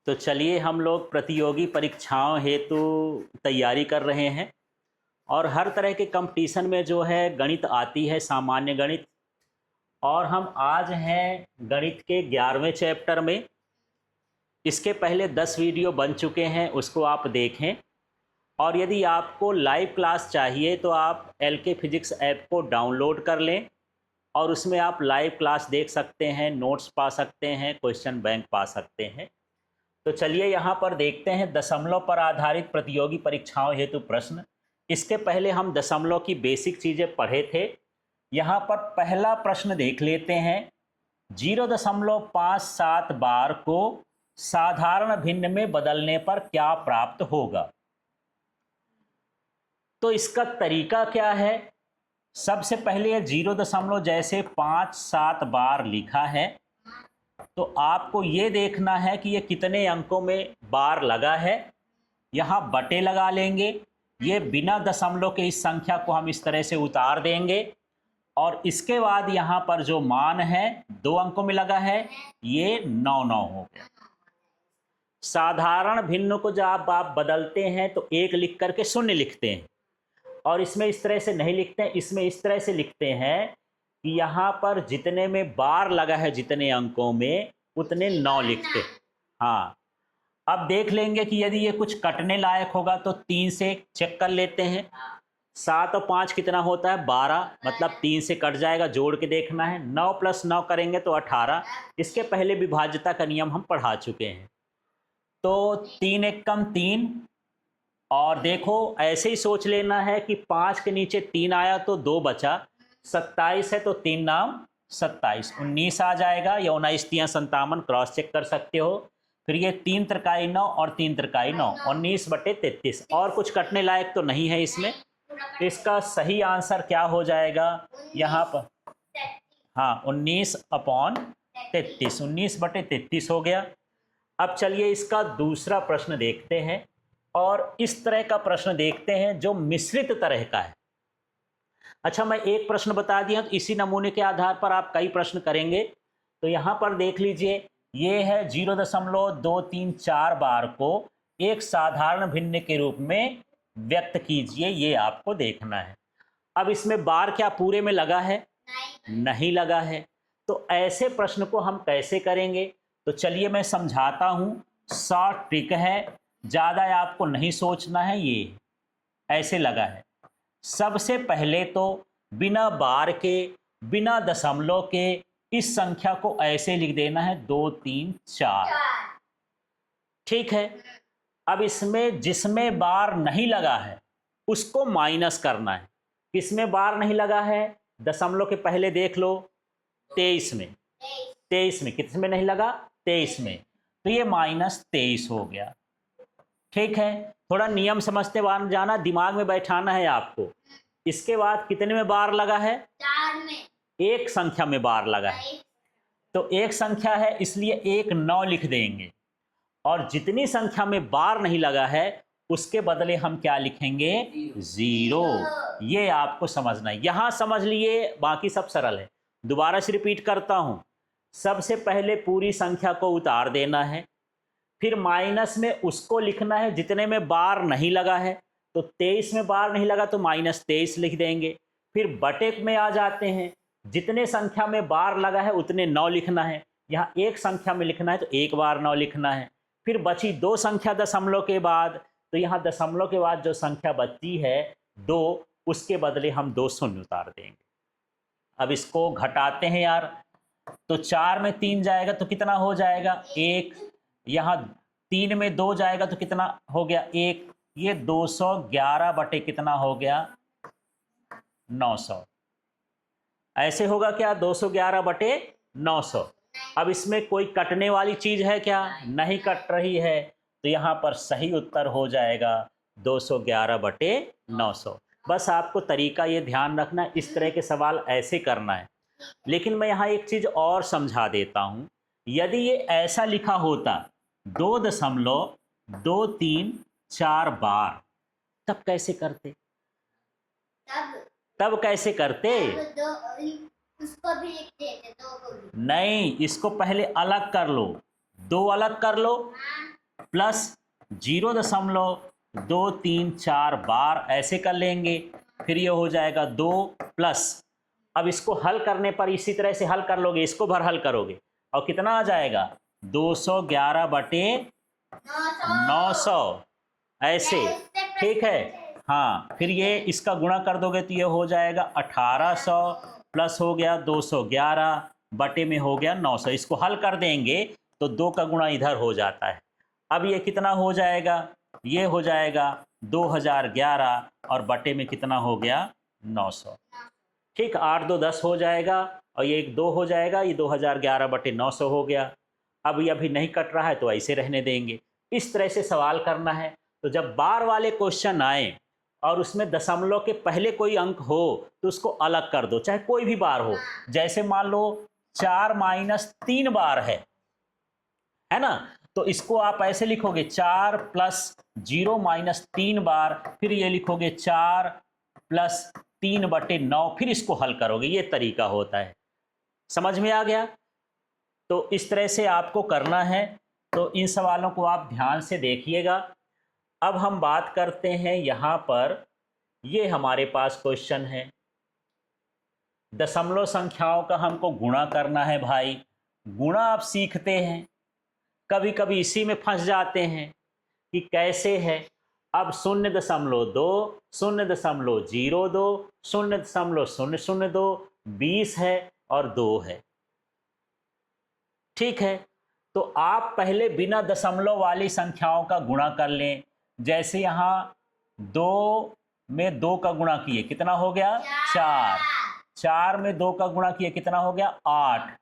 तो चलिए हम लोग प्रतियोगी परीक्षाओं हेतु तैयारी कर रहे हैं और हर तरह के कंपटीशन में जो है गणित आती है, सामान्य गणित। और हम आज हैं गणित के 11वें चैप्टर में। इसके पहले 10 वीडियो बन चुके हैं, उसको आप देखें। और यदि आपको लाइव क्लास चाहिए तो आप LK फिजिक्स ऐप को डाउनलोड कर लें और उसमें आप लाइव क्लास देख सकते हैं, नोट्स पा सकते हैं, क्वेश्चन बैंक पा सकते हैं। तो चलिए यहाँ पर देखते हैं दशमलव पर आधारित प्रतियोगी परीक्षाओं हेतु प्रश्न। इसके पहले हम दशमलव की बेसिक चीज़ें पढ़े थे। यहाँ पर पहला प्रश्न देख लेते हैं। 0.57 बार को साधारण भिन्न में बदलने पर क्या प्राप्त होगा? तो इसका तरीका क्या है? सबसे पहले 0. जैसे 5-7 बार लिखा है तो आपको ये देखना है कि ये कितने अंकों में बार लगा है। यहाँ बटे लगा लेंगे। ये बिना दशमलव के इस संख्या को हम इस तरह से उतार देंगे और इसके बाद यहाँ पर जो मान है 2 अंकों में लगा है, ये 9 हो गया। साधारण भिन्न को जब आप बदलते हैं तो 1 लिख करके 0 लिखते हैं और इसमें इस तरह से नहीं लिखते हैं, इसमें इस तरह से लिखते हैं कि यहाँ पर जितने में बार लगा है, जितने अंकों में, उतने 9 लिखते। हाँ, अब देख लेंगे कि यदि ये कुछ कटने लायक होगा तो 3 से चेक कर लेते हैं। 7 और 5 कितना होता है? 12, मतलब 3 से कट जाएगा, जोड़ के देखना है। 9 + 9 करेंगे तो 18। इसके पहले विभाज्यता का नियम हम पढ़ा चुके हैं। तो 3 एकम 3। और देखो ऐसे ही सोच लेना है कि 5 के नीचे 3 आया तो 2 बचा। 27 है तो 3 नाम 27, 19 आ जाएगा या 19 3 57, क्रॉस चेक कर सकते हो। फिर ये 3 त्रिकाई 9 और 3 त्रिकाई 9, 19/33। और कुछ कटने लायक तो नहीं है इसमें। इसका सही आंसर क्या हो जाएगा यहाँ पर? हाँ, 19/33, 19/33 हो गया। अब चलिए इसका दूसरा प्रश्न देखते हैं और इस तरह का प्रश्न देखते हैं जो मिश्रित तरह का है। अच्छा, मैं एक प्रश्न बता दिया तो इसी नमूने के आधार पर आप कई प्रश्न करेंगे। तो यहाँ पर देख लीजिए, ये है 0.234 बार को एक साधारण भिन्न के रूप में व्यक्त कीजिए, ये आपको देखना है। अब इसमें बार क्या पूरे में लगा है? नहीं लगा है। तो ऐसे प्रश्न को हम कैसे करेंगे? तो चलिए मैं समझाता हूँ। शॉर्ट ट्रिक है, ज़्यादा आपको नहीं सोचना है। ये ऐसे लगा है। सबसे पहले तो बिना बार के, बिना दशमलव के इस संख्या को ऐसे लिख देना है 2 3 4। ठीक है। अब इसमें जिसमें बार नहीं लगा है उसको माइनस करना है। किसमें बार नहीं लगा है? दशमलव के पहले देख लो, 23 में। 23 में किस में नहीं लगा? 23 में। तो ये -23 हो गया। ठीक है, थोड़ा नियम समझते बार जाना, दिमाग में बैठाना है आपको। इसके बाद कितने में बार लगा है? 4 में। एक संख्या में बार लगा है, तो एक संख्या है इसलिए 1 9 लिख देंगे। और जितनी संख्या में बार नहीं लगा है उसके बदले हम क्या लिखेंगे? 0। ये आपको समझना है। यहां समझ लिए, बाकी सब सरल है। दोबारा से रिपीट करता हूं। सबसे पहले पूरी संख्या को उतार देना है, फिर माइनस में उसको लिखना है जितने में बार नहीं लगा है। तो 23 में बार नहीं लगा तो -23 लिख देंगे। फिर बटे में आ जाते हैं, जितने संख्या में बार लगा है उतने 9 लिखना है। यहाँ एक संख्या में लिखना है तो 1 बार 9 लिखना है। फिर बची 2 संख्या दशमलव के बाद, तो यहाँ दशमलव के बाद जो संख्या बची है 2, उसके बदले हम 2 शून्य उतार देंगे। अब इसको घटाते हैं यार, तो 4 में 3 जाएगा तो कितना हो जाएगा? 1। यहाँ 3 में 2 जाएगा तो कितना हो गया? 1। ये 211 बटे कितना हो गया? 900। ऐसे होगा क्या? 211 बटे 900। अब इसमें कोई कटने वाली चीज है क्या? नहीं कट रही है, तो यहाँ पर सही उत्तर हो जाएगा 211 बटे 900। बस आपको तरीका ये ध्यान रखना है, इस तरह के सवाल ऐसे करना है। लेकिन मैं यहाँ एक चीज और समझा देता हूँ। यदि ये ऐसा लिखा होता 2.234 बार, तब कैसे करते? तब कैसे करते? उसको भी लिख देते, 2 को भी। नहीं, इसको पहले अलग कर लो, 2 अलग कर लो, प्लस 0.234 बार, ऐसे कर लेंगे। फिर ये हो जाएगा 2 प्लस, अब इसको हल करने पर इसी तरह से हल कर लोगे, इसको भर हल करोगे और कितना आ जाएगा 211/900 ऐसे। ठीक है, हाँ, फिर ये इसका गुणा कर दोगे तो ये हो जाएगा 1800 प्लस हो गया 211 बटे में हो गया 900। इसको हल कर देंगे तो 2 का गुणा इधर हो जाता है। अब ये कितना हो जाएगा, ये हो जाएगा 2011 और बटे में कितना हो गया 900। ठीक, 8 2 10 हो जाएगा और ये 1 2 हो जाएगा, ये 2011/900 हो गया। अब ये अभी नहीं कट रहा है तो ऐसे रहने देंगे। इस तरह से सवाल करना है। तो जब बार वाले क्वेश्चन आए और उसमें दशमलव के पहले कोई अंक हो तो उसको अलग कर दो, चाहे कोई भी बार हो। जैसे मान लो 4 - 3 बार है ना, तो इसको आप ऐसे लिखोगे 4 + 0 - 3 बार, फिर ये लिखोगे 4 + 3/9, फिर इसको हल करोगे। ये तरीका होता है। समझ में आ गया? तो इस तरह से आपको करना है। तो इन सवालों को आप ध्यान से देखिएगा। अब हम बात करते हैं यहाँ पर, ये हमारे पास क्वेश्चन है, दशमलव संख्याओं का हमको गुणा करना है भाई। गुणा आप सीखते हैं, कभी कभी इसी में फंस जाते हैं कि कैसे है। अब 0.2, 0.02, 0.002, 20 है और 2 है। ठीक है, तो आप पहले बिना दशमलव वाली संख्याओं का गुणा कर लें। जैसे यहाँ 2 में 2 का गुणा किए कितना हो गया 4, 4 में 2 का गुणा किए कितना हो गया 8,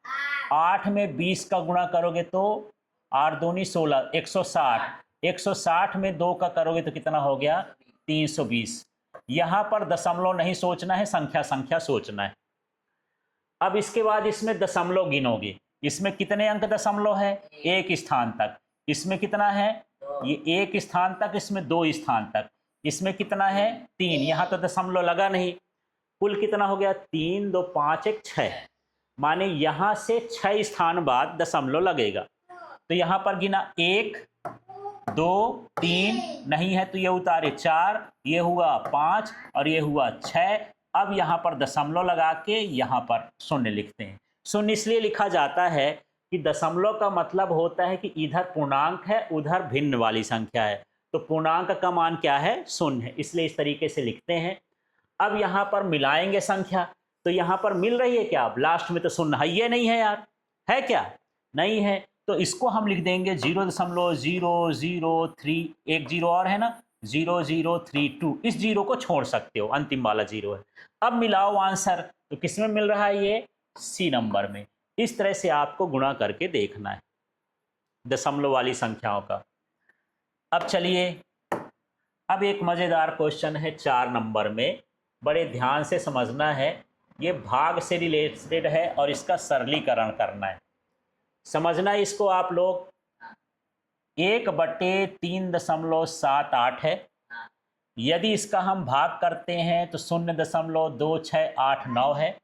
8 में 20 का गुणा करोगे तो 8 दूनी 16, 160, 160 में 2 का करोगे तो कितना हो गया 320। यहाँ पर दशमलव नहीं सोचना है, संख्या संख्या सोचना है। अब इसके बाद इसमें दशमलव गिनोगे। इसमें कितने अंक दशमलव है, 1 स्थान तक। इसमें कितना है, ये 1 स्थान तक, इसमें 2 स्थान तक। इसमें कितना है 3, यहाँ तो दशमलव लगा नहीं। कुल कितना हो गया 3 2 5 1 6, माने यहाँ से 6 स्थान बाद दशमलव लगेगा। तो यहाँ पर गिना 1 2 3, नहीं है तो ये उतारे 4, ये हुआ 5 और ये हुआ 6। अब यहाँ पर दशमलव लगा के यहाँ पर शून्य लिखते हैं। शून्य इसलिए लिखा जाता है कि दशमलव का मतलब होता है कि इधर पूर्णांक है, उधर भिन्न वाली संख्या है। तो पूर्णांक का मान क्या है, शून्य है, इसलिए इस तरीके से लिखते हैं। अब यहाँ पर मिलाएंगे संख्या, तो यहाँ पर मिल रही है क्या, अब लास्ट में तो शून्य है, ये नहीं है यार, है क्या, नहीं है। तो इसको हम लिख देंगे 0.003, एक जीरो और है ना 0032, इस जीरो को छोड़ सकते हो, अंतिम वाला जीरो है। अब मिलाओ आंसर, तो किस में मिल रहा है, ये सी नंबर में। इस तरह से आपको गुणा करके देखना है दशमलव वाली संख्याओं का। अब चलिए, अब एक मज़ेदार क्वेश्चन है 4 नंबर में, बड़े ध्यान से समझना है। ये भाग से रिलेटेड है और इसका सरलीकरण करना है। समझना इसको आप लोग। 1/3.78 है। यदि इसका हम भाग करते हैं तो 0.2689 है।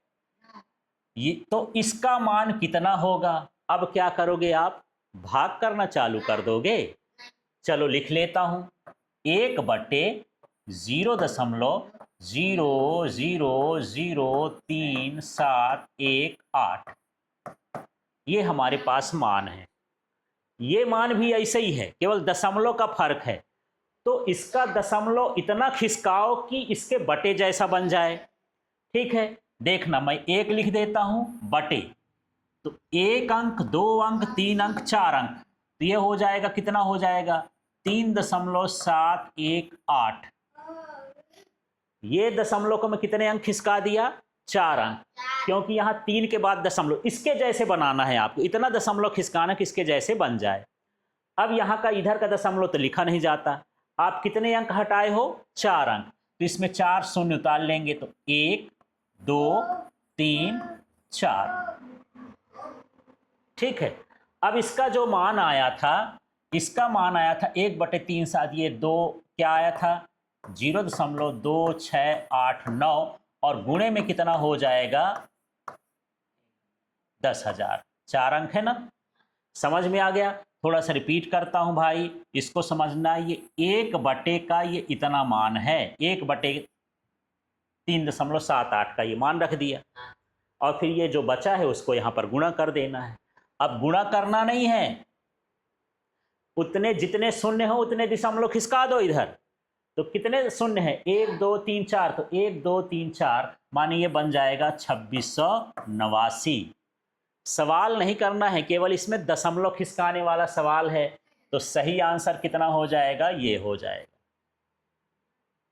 ये तो इसका मान कितना होगा। अब क्या करोगे आप, भाग करना चालू कर दोगे। चलो लिख लेता हूं, 1/0.000378, ये हमारे पास मान है। ये मान भी ऐसे ही है, केवल दशमलव का फर्क है। तो इसका दशमलव इतना खिसकाओ कि इसके बटे जैसा बन जाए। ठीक है, देखना मैं 1 लिख देता हूं बटे, तो 1 अंक 2 अंक 3 अंक 4 अंक, तो ये हो जाएगा, कितना हो जाएगा 3.718। ये दशमलव को मैं कितने अंक खिसका दिया, 4 अंक, क्योंकि यहाँ 3 के बाद दशमलव, इसके जैसे बनाना है आपको, इतना दशमलव खिसकाना कि इसके जैसे बन जाए। अब यहाँ का इधर का दशमलव तो लिखा नहीं जाता। आप कितने अंक हटाए हो, 4 अंक, तो इसमें 4 शून्य उतार लेंगे, तो 1 2 3 4। ठीक है, अब इसका जो मान आया था, इसका मान आया था 1/3, ये 2 क्या आया था 0.2689, और गुणे में कितना हो जाएगा 10,000। 4 अंक है ना, समझ में आ गया। थोड़ा सा रिपीट करता हूं भाई, इसको समझना। ये 1/, का ये इतना मान है, 1/3.78 का ये मान रख दिया, और फिर ये जो बचा है उसको यहां पर गुणा कर देना है। अब गुणा करना नहीं है, उतने जितने शून्य हो उतने दशमलव खिसका दो इधर। तो कितने शून्य है? 1 2 3 4, तो 1 2 3 4 माने ये बन जाएगा 2689। सवाल नहीं करना है, केवल इसमें दशमलव खिसकाने वाला सवाल है। तो सही आंसर कितना हो जाएगा? ये हो जाएगा।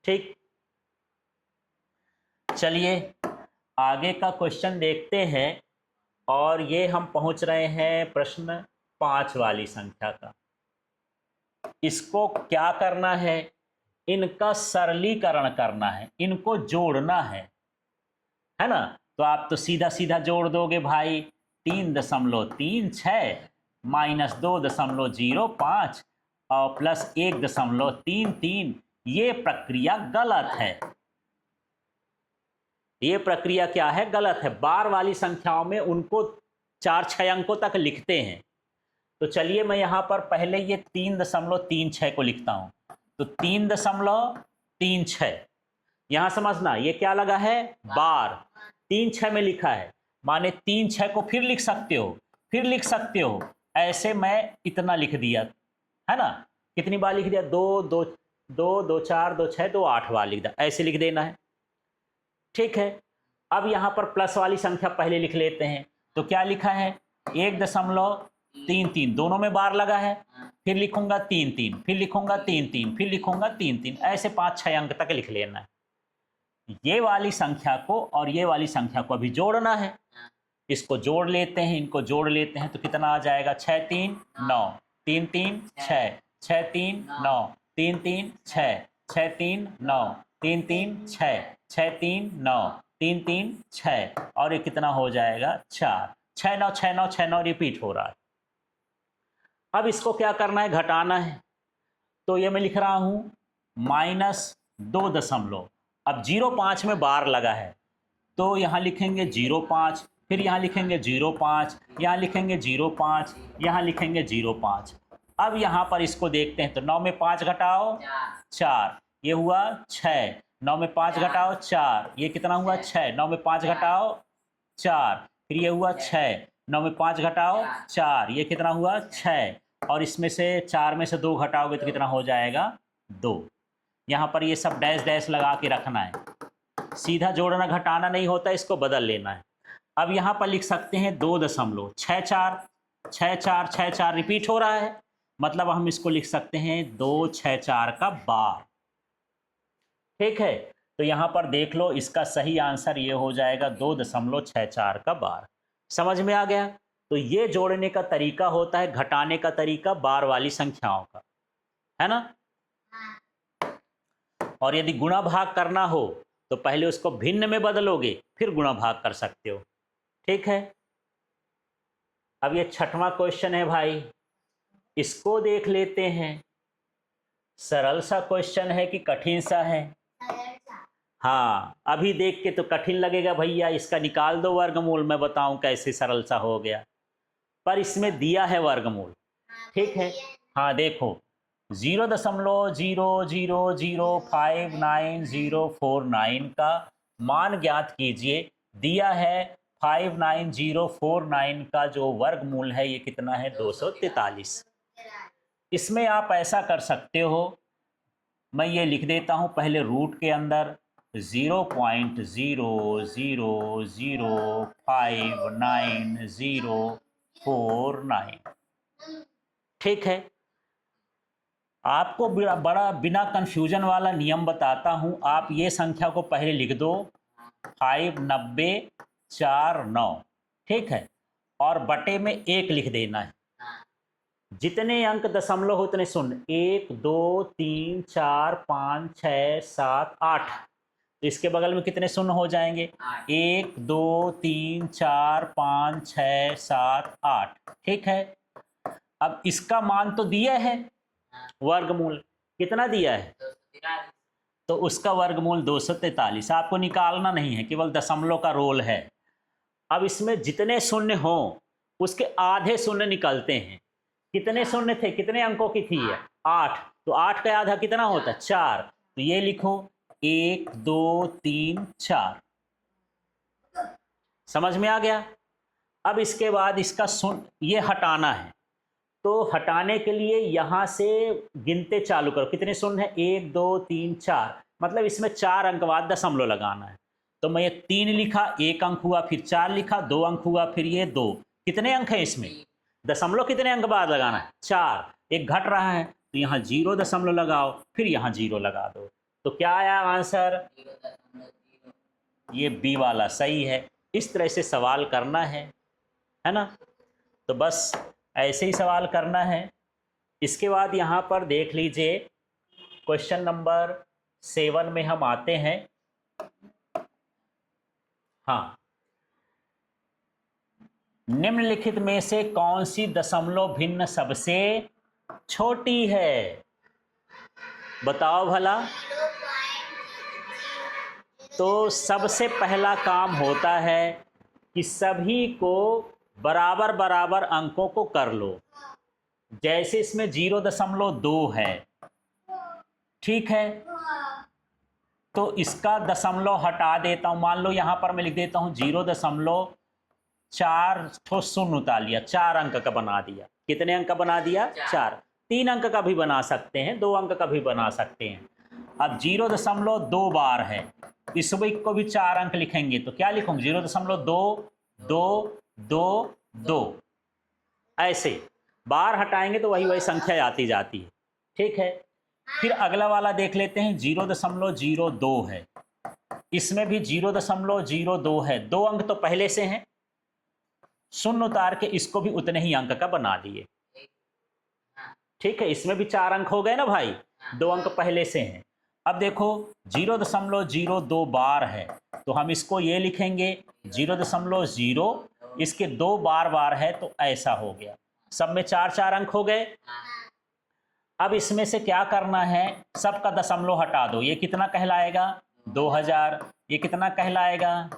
ठीक, चलिए आगे का क्वेश्चन देखते हैं। और ये हम पहुंच रहे हैं प्रश्न 5 वाली संख्या का। इसको क्या करना है? इनका सरलीकरण करना है, इनको जोड़ना है ना। तो आप तो सीधा सीधा जोड़ दोगे भाई। 3.36 माइनस 2.05 और प्लस 1.33। ये प्रक्रिया गलत है। ये प्रक्रिया क्या है? गलत है। बार वाली संख्याओं में उनको 4-6 अंकों तक लिखते हैं। तो चलिए मैं यहां पर पहले ये 3.36 को लिखता हूं। तो 3.36 यहां समझना, ये क्या लगा है? बार। 3-6 में लिखा है, माने 3-6 को फिर लिख सकते हो, फिर लिख सकते हो। ऐसे मैं इतना लिख दिया है ना। कितनी बार लिख दिया? 2 2 2 2 4 2 6 2 8 बार लिख दिया। ऐसे लिख देना है। ठीक है, अब यहां पर प्लस वाली संख्या पहले लिख लेते हैं। तो क्या लिखा है? 1.33, दोनों में बार लगा है। फिर लिखूंगा 3-3, फिर लिखूंगा 3-3, फिर लिखूंगा 3-3। ऐसे 5-6 अंक तक लिख लेना है। ये वाली संख्या को और ये वाली संख्या को अभी जोड़ना है। इसको जोड़ लेते हैं, इनको जोड़ लेते हैं। तो कितना आ जाएगा? 6 3 9 3 3 6 6 3 9 3 3 6 6 3 9 3 3 6 6 3 9 3 3 6 और ये कितना हो जाएगा? 4 6 9 6 9 6 9 रिपीट हो रहा है। अब इसको क्या करना है? घटाना है। तो ये मैं लिख रहा हूं -2 अब 0.5 में बार लगा है, तो यहां लिखेंगे 0.5, फिर यहां लिखेंगे 0.5, यहां लिखेंगे 0.5, यहां लिखेंगे 0.5। अब यहां पर इसको देखते हैं। तो 9 में 5 घटाओ 4, ये हुआ 6। 9 में 5 घटाओ 4, ये कितना हुआ? 6। 9 में 5 घटाओ 4, फिर ये हुआ 6। 9 में 5 घटाओ 4, ये कितना हुआ? 6। और इसमें से 4 में से 2 घटाओगे तो कितना हो जाएगा? 2। यहाँ पर ये सब डैश डैश लगा के रखना है। सीधा जोड़ना घटाना नहीं होता, इसको बदल लेना है। अब यहाँ पर लिख सकते हैं 2.64 64 रिपीट हो रहा है, मतलब हम इसको लिख सकते हैं 264 का बार। ठीक है, तो यहाँ पर देख लो, इसका सही आंसर ये हो जाएगा 2.64 का बार। समझ में आ गया? तो ये जोड़ने का तरीका होता है, घटाने का तरीका बार वाली संख्याओं का, है ना। और यदि गुणा भाग करना हो तो पहले उसको भिन्न में बदलोगे, फिर गुणा भाग कर सकते हो। ठीक है, अब ये 6वां क्वेश्चन है भाई, इसको देख लेते हैं। सरल सा क्वेश्चन है कि कठिन सा है? हाँ, अभी देख के तो कठिन लगेगा भैया, इसका निकाल दो वर्गमूल, मैं बताऊं कैसे सरल सा हो गया। पर इसमें दिया है वर्गमूल। ठीक है, हाँ देखो, 0.0005949 का मान ज्ञात कीजिए। दिया है 59049 का जो वर्गमूल है ये कितना है? 243। इसमें आप ऐसा कर सकते हो, मैं ये लिख देता हूं पहले रूट के अंदर 0.0059049। ठीक है, आपको बड़ा बिना कंफ्यूजन वाला नियम बताता हूं। आप ये संख्या को पहले लिख दो 59049। ठीक है, और बटे में 1 लिख देना है। जितने अंक दशमलव हो उतने शून्य, 1 2 3 4 5 6 7 8। तो इसके बगल में कितने शून्य हो जाएंगे? 1 2 3 4 5 6 7 8। ठीक है, अब इसका मान तो दिया है, वर्गमूल कितना दिया है? तो उसका वर्गमूल 243। आपको निकालना नहीं है, केवल दशमलव का रोल है। अब इसमें जितने शून्य हों उसके आधे शून्य निकलते हैं। कितने शून्य थे, कितने अंकों की थी ये? 8। तो 8 का आधा कितना होता है? 4। तो ये लिखो 1 2 3 4। समझ में आ गया? अब इसके बाद इसका ये हटाना है, तो हटाने के लिए यहां से गिनते चालू करो। कितने शून्य है? 1 2 3 4, मतलब इसमें 4 अंक बाद दशमलव लगाना है। तो मैं ये 3 लिखा, 1 अंक हुआ, फिर 4 लिखा, 2 अंक हुआ, फिर ये 2। कितने अंक है इसमें? दशमलव कितने अंक बाद लगाना है? 4। एक घट रहा है तो यहाँ 0 दशमलव लगाओ, फिर यहाँ 0 लगा दो। तो क्या आया आंसर? ये बी वाला सही है। इस तरह से सवाल करना है ना? तो बस ऐसे ही सवाल करना है। इसके बाद यहाँ पर देख लीजिए, क्वेश्चन नंबर 7 में हम आते हैं। हाँ, निम्नलिखित में से कौन सी दशमलव भिन्न सबसे छोटी है? बताओ भला। तो सबसे पहला काम होता है कि सभी को बराबर बराबर अंकों को कर लो। जैसे इसमें 0.2 है, ठीक है, तो इसका दशमलव हटा देता हूं। मान लो यहां पर मैं लिख देता हूं 0.4 ठो शून्य उतार लिया, 4 अंक का बना दिया। कितने अंक का बना दिया? 4। 3 अंक का भी बना सकते हैं, 2 अंक का भी बना सकते हैं। अब 0.2 बार है, इस वीक को भी 4 अंक लिखेंगे तो क्या लिखूंगे? 0.2 2 2 2। ऐसे बार हटाएंगे तो वही वही संख्या आती जाती है, ठीक है। फिर अगला वाला देख लेते हैं, 0.02 है। इसमें भी 0.02 है, 2 अंक तो पहले से हैं, शून्य उतार के इसको भी उतने ही अंक का बना दिए, ठीक है। इसमें भी 4 अंक हो गए ना भाई, 2 अंक पहले से हैं। अब देखो 0.02 बार है, तो हम इसको ये लिखेंगे 0.0, इसके 2 बार है तो ऐसा हो गया। सब में 4 4 अंक हो गए। अब इसमें से क्या करना है? सबका दशमलव हटा दो। ये कितना कहलाएगा? 2000। ये कितना कहलाएगा?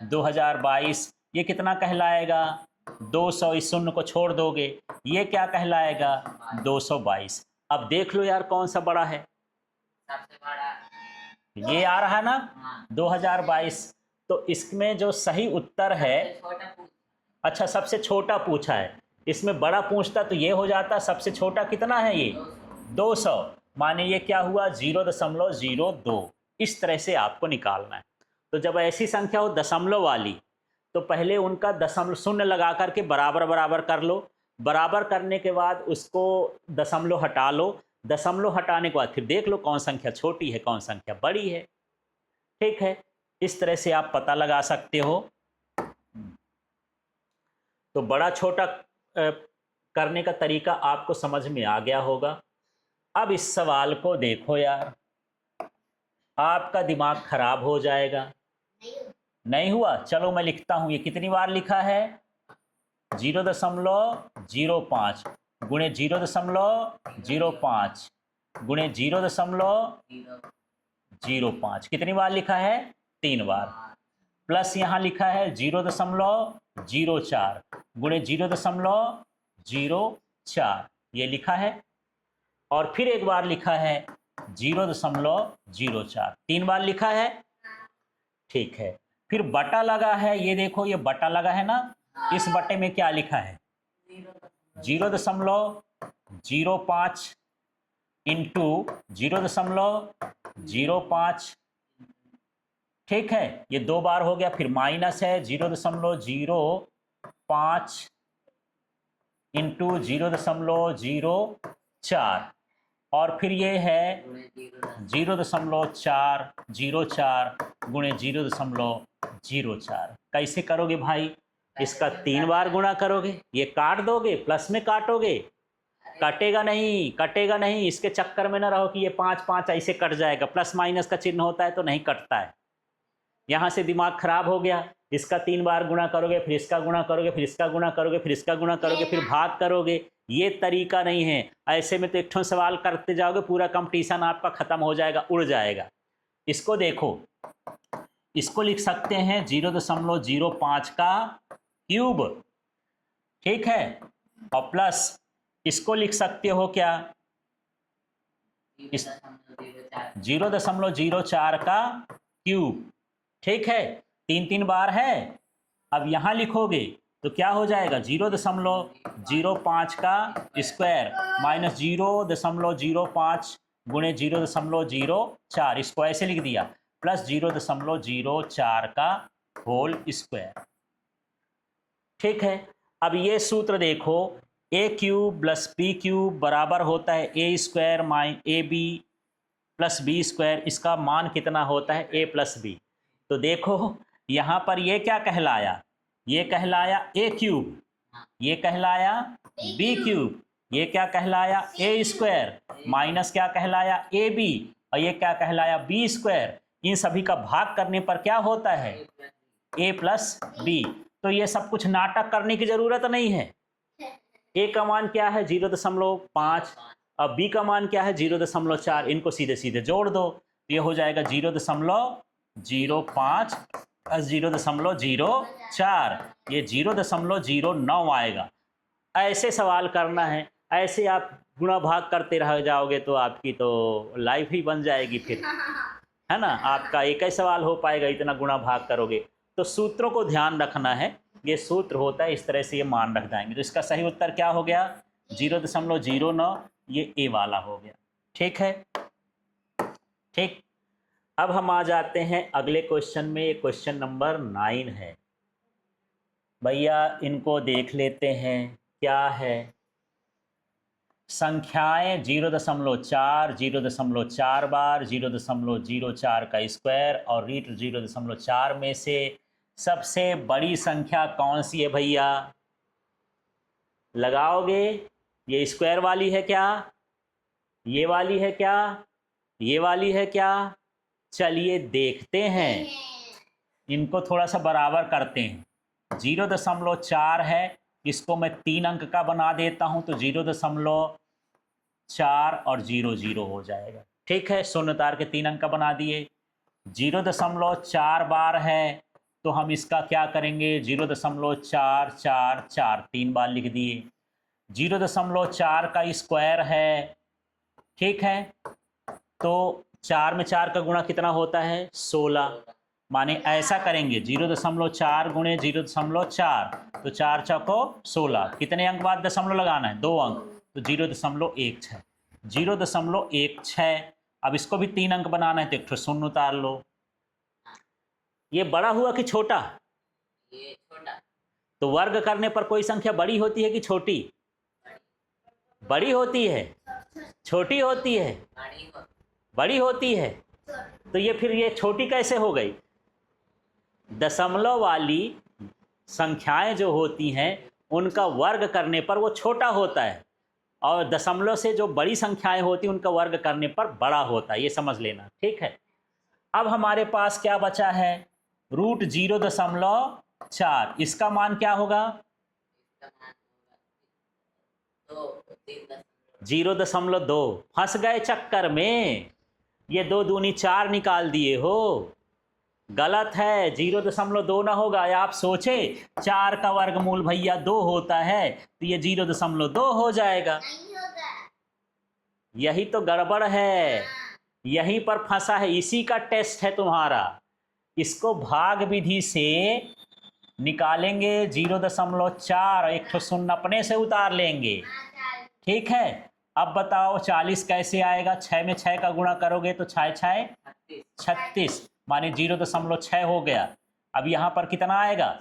2022। ये कितना कहलाएगा? 200। इस शून्य को छोड़ दोगे, ये क्या कहलाएगा? 222। अब देख लो यार कौन सा बड़ा है? सबसे बड़ा ये आ रहा ना 2022। तो इसमें जो सही उत्तर है, अच्छा सबसे छोटा पूछा है, इसमें बड़ा पूछता तो ये हो जाता। सबसे छोटा कितना है? ये 200। माने ये क्या हुआ? 0.02। इस तरह से आपको निकालना है। तो जब ऐसी संख्या हो दशमलव वाली, तो पहले उनका दशमलव शून्य लगा करके बराबर बराबर कर लो। बराबर करने के बाद उसको दशमलव हटा लो। दशमलव हटाने के बाद फिर देख लो कौन संख्या छोटी है, कौन संख्या बड़ी है, ठीक है। इस तरह से आप पता लगा सकते हो। तो बड़ा छोटा करने का तरीका आपको समझ में आ गया होगा। अब इस सवाल को देखो यार, आपका दिमाग खराब हो जाएगा। नहीं हुआ? चलो मैं लिखता हूं। ये कितनी बार लिखा है? 0.05 गुणे 0.05 गुणे 0.05। कितनी बार लिखा है? 3 बार। प्लस यहाँ लिखा है 0.04 गुणे 0.04, ये लिखा है। और फिर एक बार लिखा है 0.04, 3 बार लिखा है, ठीक है। फिर बटा लगा है, ये देखो ये बटा लगा है ना। इस बटे में क्या लिखा है? 0.05 इंटू 0.05, ठीक है। ये 2 बार हो गया। फिर माइनस है 0.05 इंटू 0.04, और फिर ये है 0.404 गुणे 0.04। कैसे करोगे भाई? इसका 3 बार गुणा करोगे। ये काट दोगे, प्लस में काटोगे, कटेगा नहीं, कटेगा नहीं। इसके चक्कर में ना रहो कि ये 5 5 ऐसे कट जाएगा। प्लस माइनस का चिन्ह होता है तो नहीं कटता है। यहाँ से दिमाग खराब हो गया। इसका 3 बार गुणा करोगे, फिर इसका गुणा करोगे, फिर इसका गुणा करोगे, फिर इसका गुणा करोगे, फिर भाग करोगे। ये तरीका नहीं है। ऐसे में तो एक ठो सवाल करते जाओगे, पूरा कंपटीशन आपका खत्म हो जाएगा, उड़ जाएगा। इसको देखो, इसको लिख सकते हैं 0.05 का क्यूब, ठीक है, और प्लस इसको लिख सकते हो क्या? 0.04 का क्यूब, ठीक है, 3 बार है। अब यहाँ लिखोगे तो क्या हो जाएगा? 0.05 का स्क्वायर माइनस 0.05 गुणे 0.04, इसको ऐसे लिख दिया, प्लस 0.04 का होल स्क्वायर, ठीक है। अब ये सूत्र देखो, A cube plus B cube बराबर होता है A square minus A B plus B square. इसका मान कितना होता है? A plus B. तो देखो यहाँ पर ये क्या कहलाया? ये कहलाया ए क्यूब, ये कहलाया बी क्यूब, ये क्या कहलाया? ए स्क्वायर, माइनस क्या कहलाया? ए बी, और ये क्या कहलाया? B square. इन सभी का भाग करने पर क्या होता है? A plus B. तो ये सब कुछ नाटक करने की जरूरत नहीं है। ए का मान क्या है? 0.5, अब बी का मान क्या है? 0.4। इनको सीधे सीधे जोड़ दो, तो ये हो जाएगा 0.05 प्लस 0.04, ये 0.09 आएगा। ऐसे सवाल करना है, ऐसे आप गुणा भाग करते रह जाओगे तो आपकी तो लाइफ ही बन जाएगी फिर, है ना। आपका एक ही सवाल हो पाएगा, इतना गुणा भाग करोगे। तो सूत्रों को ध्यान रखना है, ये सूत्र होता है, इस तरह से ये मान रख जाएंगे। तो इसका सही उत्तर क्या हो गया? 0.09, ये ए वाला हो गया, ठीक है। ठीक, अब हम आ जाते हैं अगले क्वेश्चन में। ये क्वेश्चन नंबर 9 है भैया, इनको देख लेते हैं क्या है। संख्याएं 0.4, 0.4 बार, 0.04 का स्क्वायर और रीट 0.4 में से सबसे बड़ी संख्या कौन सी है भैया? लगाओगे? ये स्क्वायर वाली है क्या? ये वाली है क्या? ये वाली है क्या? चलिए देखते हैं, इनको थोड़ा सा बराबर करते हैं। 0.4 है, इसको मैं 3 अंक का बना देता हूं, तो 0.4 और 0 हो जाएगा, ठीक है। शून्य उतार के 3 अंक का बना दिए। 0.4 बार है, तो हम इसका क्या करेंगे? 0.444, 3 बार लिख दिए। 0.4 का स्क्वायर है, ठीक है, तो 4 में 4 का गुणा कितना होता है? 16। माने ऐसा करेंगे, 0.4 गुणे 0.4, तो 4 चौको 16। कितने अंक बाद दशमलव लगाना है? 2 अंक, तो 0.16। 0.16। अब इसको भी 3 अंक बनाना है, तो एक शून्य उतार लो। ये बड़ा हुआ कि छोटा? ये छोटा। तो वर्ग करने पर कोई संख्या बड़ी होती है कि छोटी? बड़ी होती है, छोटी होती है, बड़ी होती है। तो ये फिर ये छोटी कैसे हो गई? दशमलव वाली संख्याएं जो होती हैं उनका वर्ग करने पर वो छोटा होता है, और दशमलव से जो बड़ी संख्याएं होती हैं उनका वर्ग करने पर बड़ा होता है, ये समझ लेना, ठीक है। अब हमारे पास क्या बचा है? रूट 0.4, इसका मान क्या होगा? 0.2। फंस गए चक्कर में, ये 2 दूनी 4 निकाल दिए हो, गलत है। 0.2 ना होगा। आप सोचे 4 का वर्गमूल भैया 2 होता है, तो ये 0.2 हो जाएगा। नहीं होता। यही तो गड़बड़ है, यहीं पर फंसा है, इसी का टेस्ट है तुम्हारा। इसको भाग विधि से निकालेंगे 0.4, एक ठो शून्य अपने से उतार लेंगे, ठीक है। अब बताओ 40 कैसे आएगा? 6 में 6 का गुणा करोगे तो 6 6 36, माने 0.6 हो गया। अब यहाँ पर कितना आएगा?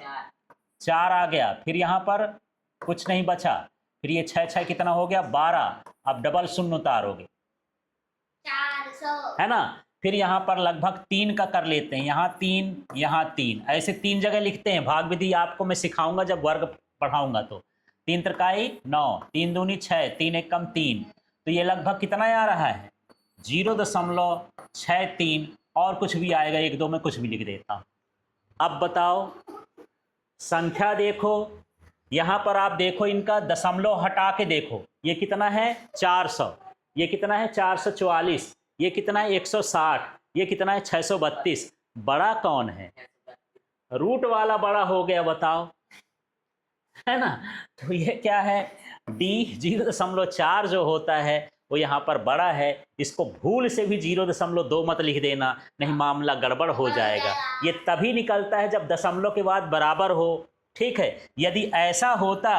4 आ गया। फिर यहाँ पर कुछ नहीं बचा, फिर ये 6 6 कितना हो गया? 12। अब डबल शून्य उतारोगे, 400 है ना। फिर यहाँ पर लगभग 3 का कर लेते हैं, यहाँ 3, यहाँ 3, ऐसे 3 जगह लिखते हैं। भाग विधि आपको मैं सिखाऊंगा जब वर्ग पढ़ाऊंगा। तो 3 त्रिकाई 9, 3 दूनी 6, 3 एक कम 3, तो ये लगभग कितना आ रहा है? 0.63, और कुछ भी आएगा, 1 2 में कुछ भी लिख देता हूँ। अब बताओ संख्या देखो, यहाँ पर आप देखो, इनका दशमलव हटा के देखो, ये कितना है? 400, ये कितना है? 444, ये कितना है? 160, ये कितना है? 632। बड़ा कौन है? रूट वाला बड़ा हो गया, बताओ। है ना। तो ये क्या है, D 0.4 जो होता है वो यहाँ पर बड़ा है, इसको भूल से भी 0.2 मत लिख देना, नहीं मामला गड़बड़ हो जाएगा। ये तभी निकलता है जब दशमलव के बाद बराबर हो, ठीक है। यदि ऐसा होता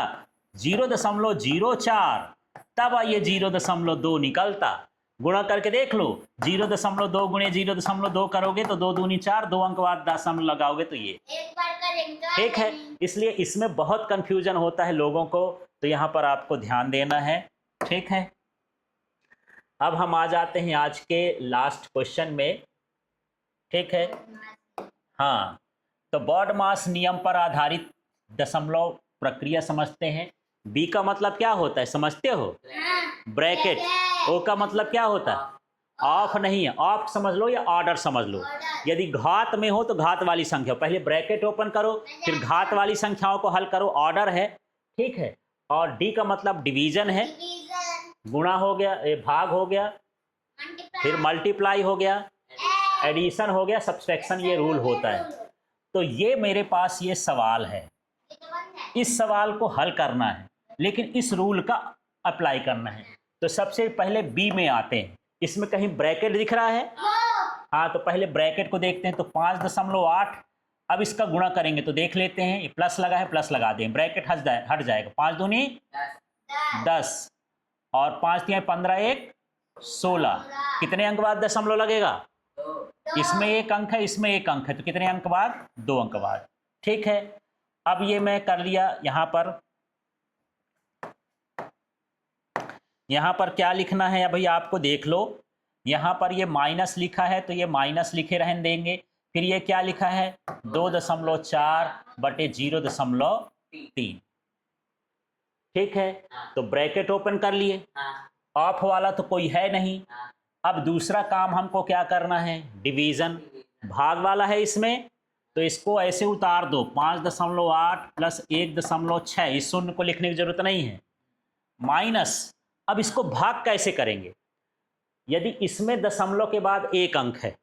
0.04 तब ये 0.2 निकलता। गुणा करके देख लो, 0.2 गुणे 0.2 करोगे तो 2 दूनी 4, 2 अंक बाद दशमलव लगाओगे तो ये एक बार करेंगे ठीक है। इसलिए इसमें बहुत कंफ्यूजन होता है लोगों को, तो यहाँ पर आपको ध्यान देना है, ठीक है। अब हम आ जाते हैं आज के लास्ट क्वेश्चन में, ठीक है। हाँ, तो बॉड मास नियम पर आधारित दशमलव प्रक्रिया समझते हैं। बी का मतलब क्या होता है समझते हो, ब्रैकेट। ओ का मतलब क्या होता है, ऑफ नहीं है, ऑफ समझ लो या ऑर्डर समझ लो। यदि घात में हो तो घात वाली संख्या, पहले ब्रैकेट ओपन करो फिर घात वाली संख्याओं को हल करो, ऑर्डर है, ठीक है। और डी का मतलब डिवीजन है, गुणा हो गया, भाग हो गया, फिर मल्टीप्लाई हो गया, एडिशन हो गया, सब्सट्रैक्शन, ये रूल होता है। तो ये मेरे पास ये सवाल है, इस सवाल को हल करना है, लेकिन इस रूल का अप्लाई करना है। तो सबसे पहले बी में आते हैं, इसमें कहीं ब्रैकेट दिख रहा है, हाँ, तो पहले ब्रैकेट को देखते हैं। तो 5.8, अब इसका गुणा करेंगे तो देख लेते हैं, ये प्लस लगा है, प्लस लगा दें, ब्रैकेट हट जाएगा, 5 दूनी 10 और 5 तिहाई 15, 1 16, कितने अंक बाद दशमलव लगेगा, इसमें 1 अंक है, इसमें 1 अंक है, तो कितने अंक बाद, 2 अंक बाद, ठीक है। अब ये मैं कर लिया, यहाँ पर क्या लिखना है अभी आपको देख लो। यहाँ पर ये माइनस लिखा है तो ये माइनस लिखे रहने देंगे, फिर ये क्या लिखा है 2.4 बटे 0.3, ठीक है। तो ब्रैकेट ओपन कर लिए, ऑफ वाला तो कोई है नहीं। अब दूसरा काम हमको क्या करना है, डिवीजन, भाग वाला है इसमें, तो इसको ऐसे उतार दो, 5.8 प्लस 1.6, इस शून्य को लिखने की जरूरत नहीं है, माइनस। अब इसको भाग कैसे करेंगे, यदि इसमें दशमलव के बाद 1 अंक है,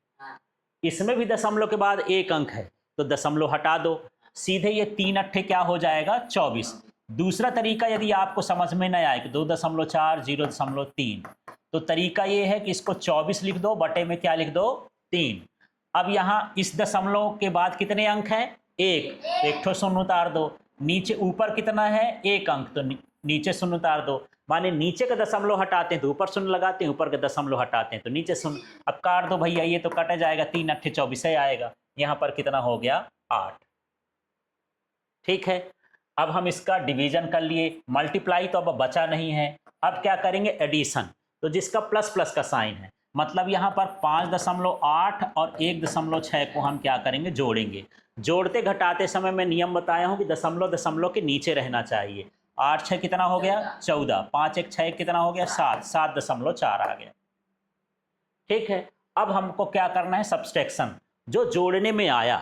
इसमें भी दशमलव के बाद 1 अंक है, तो दशमलव हटा दो, सीधे ये 3 अट्ठे क्या हो जाएगा 24। दूसरा तरीका यदि आपको समझ में न आए कि 2.4 0.3, तो तरीका ये है कि इसको 24 लिख दो, बटे में क्या लिख दो 3। अब यहाँ इस दशमलव के बाद कितने अंक हैं, 1, तो एक ठो शून्य उतार दो, नीचे ऊपर कितना है 1 अंक, तो नीचे शून्य उतार दो, माने नीचे का दशमलव हटाते हैं तो ऊपर शून्य लगाते हैं, ऊपर का दशमलव हटाते हैं तो नीचे शून्य। अब काट दो भैया, ये तो कट जाएगा, 3 अट्ठे 24 आएगा, यहाँ पर कितना हो गया 8, ठीक है। अब हम इसका डिवीजन कर लिए, मल्टीप्लाई तो अब बचा नहीं है, अब क्या करेंगे एडिशन, तो जिसका प्लस प्लस का साइन है, मतलब यहाँ पर 5.8 और 1.6 को हम क्या करेंगे जोड़ेंगे। जोड़ते घटाते समय मैं नियम बताया हूँ कि दशमलव दशमलव के नीचे रहना चाहिए। 8 6 कितना हो गया 14, 5 1 6 कितना हो गया 7, 7.4 आ गया, ठीक है। अब हमको क्या करना है सब्सट्रैक्शन, जो जोड़ने में आया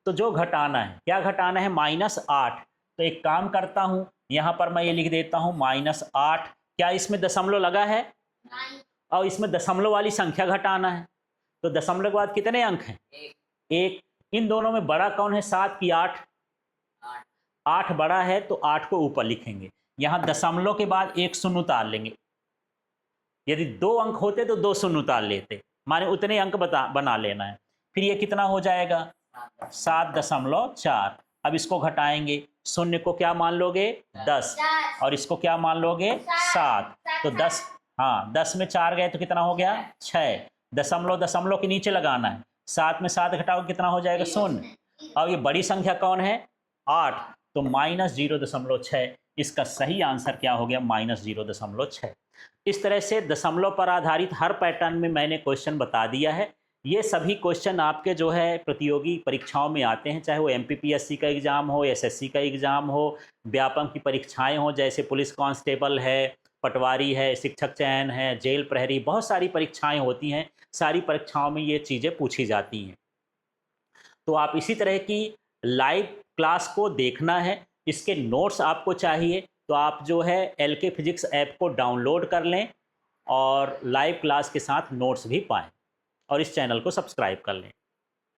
तो जो घटाना है, क्या घटाना है -8। तो एक काम करता हूँ, यहाँ पर मैं ये लिख देता हूँ -8, क्या इसमें दशमलव लगा है, और इसमें दशमलव वाली संख्या घटाना है, तो दशमलव के बाद कितने अंक हैं 1। इन दोनों में बड़ा कौन है 7 की 8, 8 बड़ा है तो 8 को ऊपर लिखेंगे, यहाँ दशमलव के बाद 1 शून्य उतार लेंगे, यदि 2 अंक होते तो 2 शून्य उतार लेते, माने उतने अंक बना लेना है। फिर ये कितना हो जाएगा 7.4। अब इसको घटाएंगे, शून्य को क्या मान लोगे 10 और इसको क्या मान लोगे 7, तो 10, हाँ 10 में 4 गए तो कितना हो गया 6, दशमलव दशमलव के नीचे लगाना है, 7 में 7 घटाओ कितना हो जाएगा 0, और ये बड़ी संख्या कौन है 8, तो -0.6, इसका सही आंसर क्या हो गया -0.6। इस तरह से दशमलव पर आधारित हर पैटर्न में मैंने क्वेश्चन बता दिया है। ये सभी क्वेश्चन आपके जो है प्रतियोगी परीक्षाओं में आते हैं, चाहे वो MPPSC का एग्ज़ाम हो, SSC का एग्ज़ाम हो, व्यापम की परीक्षाएं हो, जैसे पुलिस कांस्टेबल है, पटवारी है, शिक्षक चयन है, जेल प्रहरी, बहुत सारी परीक्षाएं होती हैं, सारी परीक्षाओं में ये चीज़ें पूछी जाती हैं। तो आप इसी तरह की लाइव क्लास को देखना है, इसके नोट्स आपको चाहिए तो आप जो है LK फिजिक्स ऐप को डाउनलोड कर लें और लाइव क्लास के साथ नोट्स भी पाएँ, और इस चैनल को सब्सक्राइब कर लें।